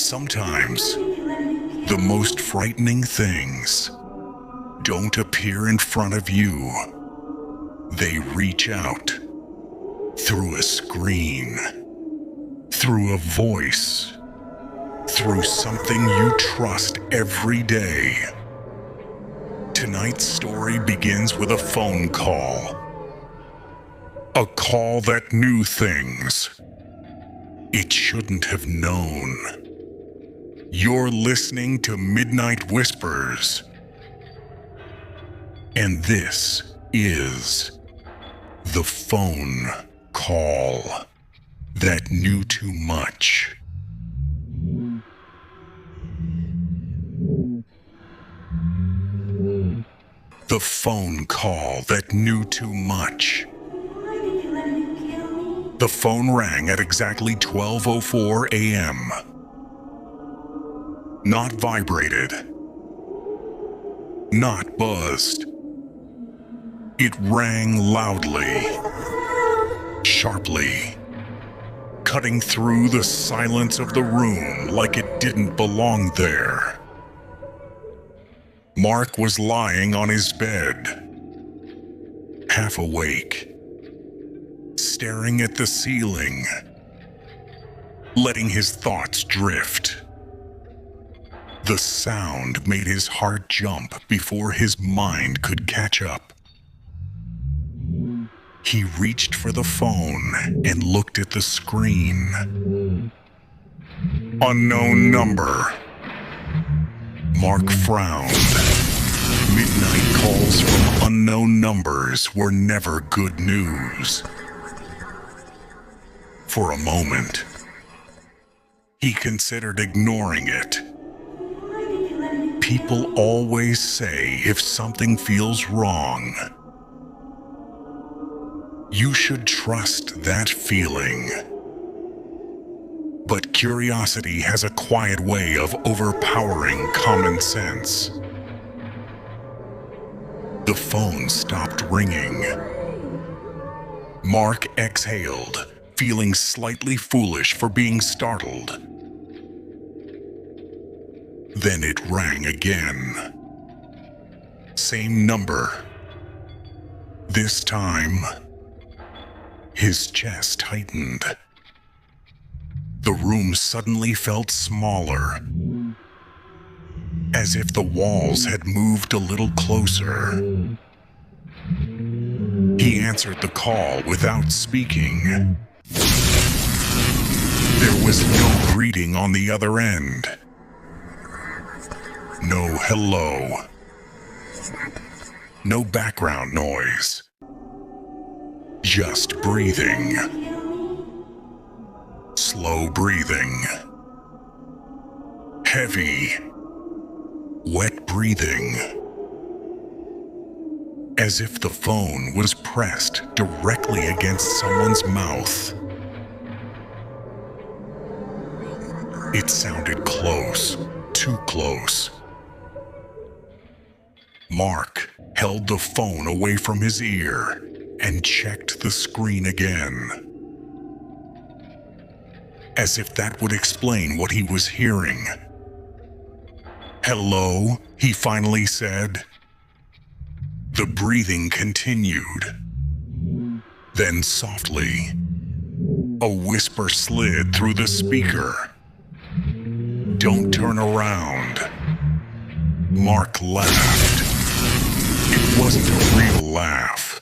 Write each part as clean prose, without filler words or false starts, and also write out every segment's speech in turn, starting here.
Sometimes, the most frightening things don't appear in front of you. They reach out through a screen, through a voice, through something you trust every day. Tonight's story begins with a phone call. A call that knew things it shouldn't have known. You're listening to Midnight Whispers, and this is the phone call that knew too much. The phone call that knew too much. The phone rang at exactly 12:04 a.m. Not vibrated. Not buzzed. It rang loudly, sharply, cutting through the silence of the room like it didn't belong there. Mark was lying on his bed, half awake, staring at the ceiling, letting his thoughts drift. The sound made his heart jump before his mind could catch up. He reached for the phone and looked at the screen. Unknown number. Mark frowned. Midnight calls from unknown numbers were never good news. For a moment, he considered ignoring it. People always say if something feels wrong, you should trust that feeling. But curiosity has a quiet way of overpowering common sense. The phone stopped ringing. Mark exhaled, feeling slightly foolish for being startled. Then it rang again. Same number. This time, his chest tightened. The room suddenly felt smaller, as if the walls had moved a little closer. He answered the call without speaking. There was no greeting on the other end. No hello. No background noise. Just breathing. Slow breathing. Heavy, wet breathing. As if the phone was pressed directly against someone's mouth. It sounded close, too close. Mark held the phone away from his ear and checked the screen again. As if that would explain what he was hearing. Hello, he finally said. The breathing continued. Then softly, a whisper slid through the speaker. Don't turn around. Mark laughed. It wasn't a real laugh.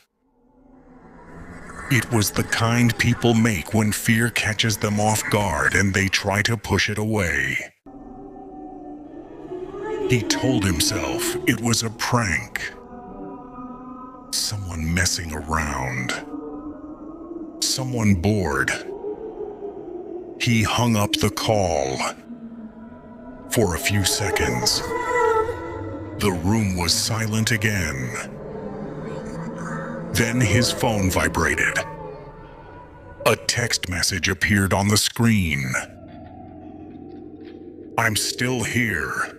It was the kind people make when fear catches them off guard and they try to push it away. He told himself it was a prank. Someone messing around. Someone bored. He hung up the call. For a few seconds, the room was silent again. Then his phone vibrated. A text message appeared on the screen. I'm still here.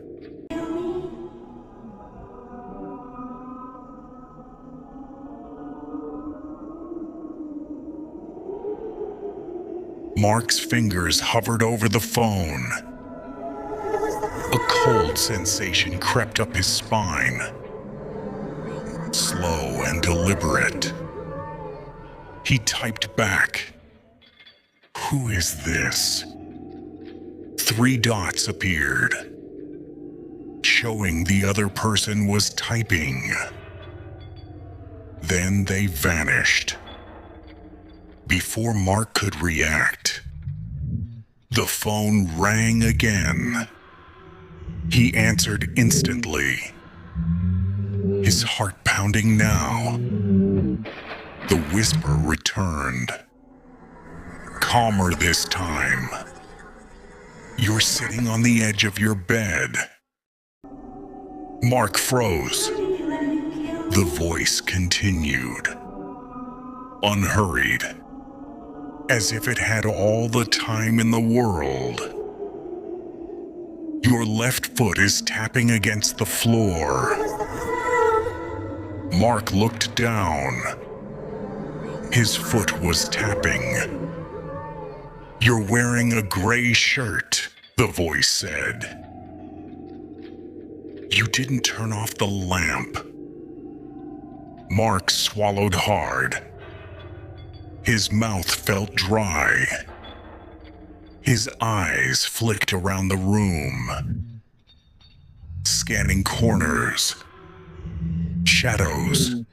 Mark's fingers hovered over the phone, cold sensation crept up his spine. Slow and deliberate. He typed back, "Who is this?" 3 dots appeared, showing the other person was typing. Then they vanished. Before Mark could react, the phone rang again. He answered instantly, his heart pounding now. The whisper returned, calmer this time. "You're sitting on the edge of your bed." Mark froze. The voice continued, unhurried, as if it had all the time in the world. "Your left foot is tapping against the floor." Mark looked down. His foot was tapping. "You're wearing a gray shirt," the voice said. "You didn't turn off the lamp." Mark swallowed hard. His mouth felt dry. His eyes flicked around the room, scanning corners, shadows,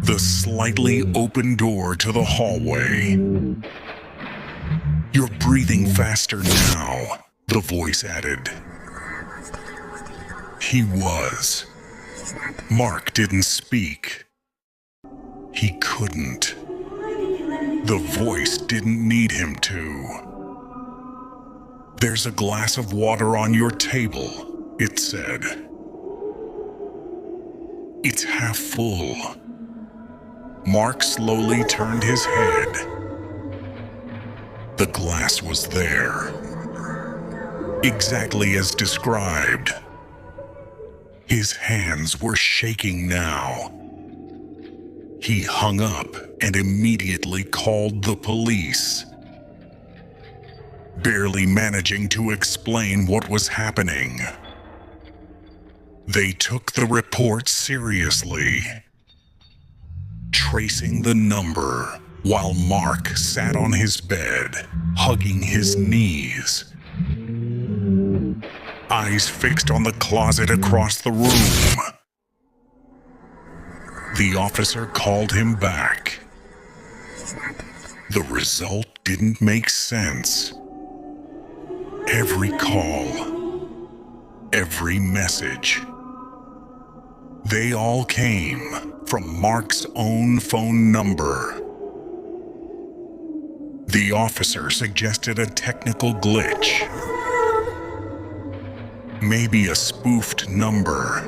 the slightly open door to the hallway. "You're breathing faster now," the voice added. He was. Mark didn't speak. He couldn't. The voice didn't need him to. "There's a glass of water on your table," it said. "It's half full." Mark slowly turned his head. The glass was there, exactly as described. His hands were shaking now. He hung up and immediately called the police, barely managing to explain what was happening. They took the report seriously, tracing the number while Mark sat on his bed, hugging his knees, eyes fixed on the closet across the room. The officer called him back. The result didn't make sense. Every call, every message, they all came from Mark's own phone number. The officer suggested a technical glitch. Maybe a spoofed number.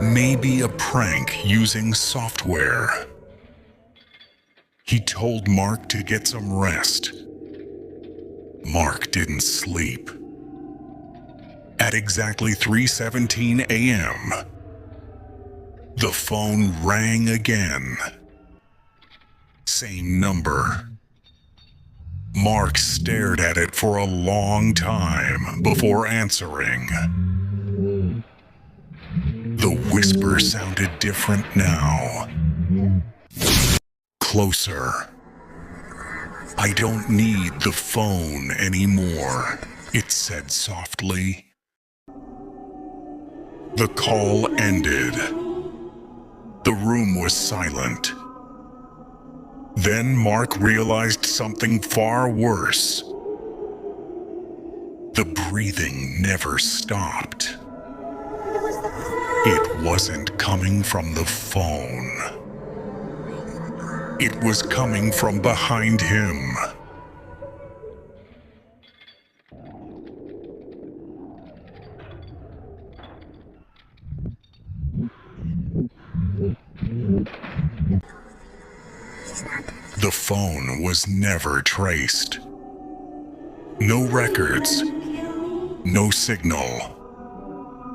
Maybe a prank using software. He told Mark to get some rest. Mark didn't sleep. At exactly 3:17 a.m., the phone rang again. Same number. Mark stared at it for a long time before answering. The whisper sounded different now. Closer. "I don't need the phone anymore," it said softly. The call ended. The room was silent. Then Mark realized something far worse. The breathing never stopped. It wasn't coming from the phone. It was coming from behind him. The phone was never traced. No records, no signal,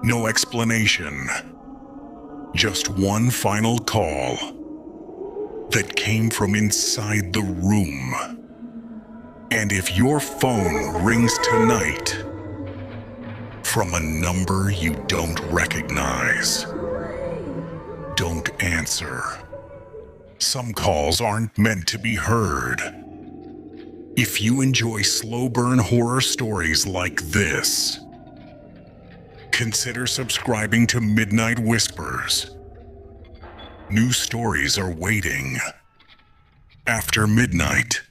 no explanation. Just one final call that came from inside the room. And if your phone rings tonight, from a number you don't recognize. Don't answer. Some calls aren't meant to be heard. If you enjoy slow burn horror stories like this, consider subscribing to Midnight Whispers. New stories are waiting after midnight.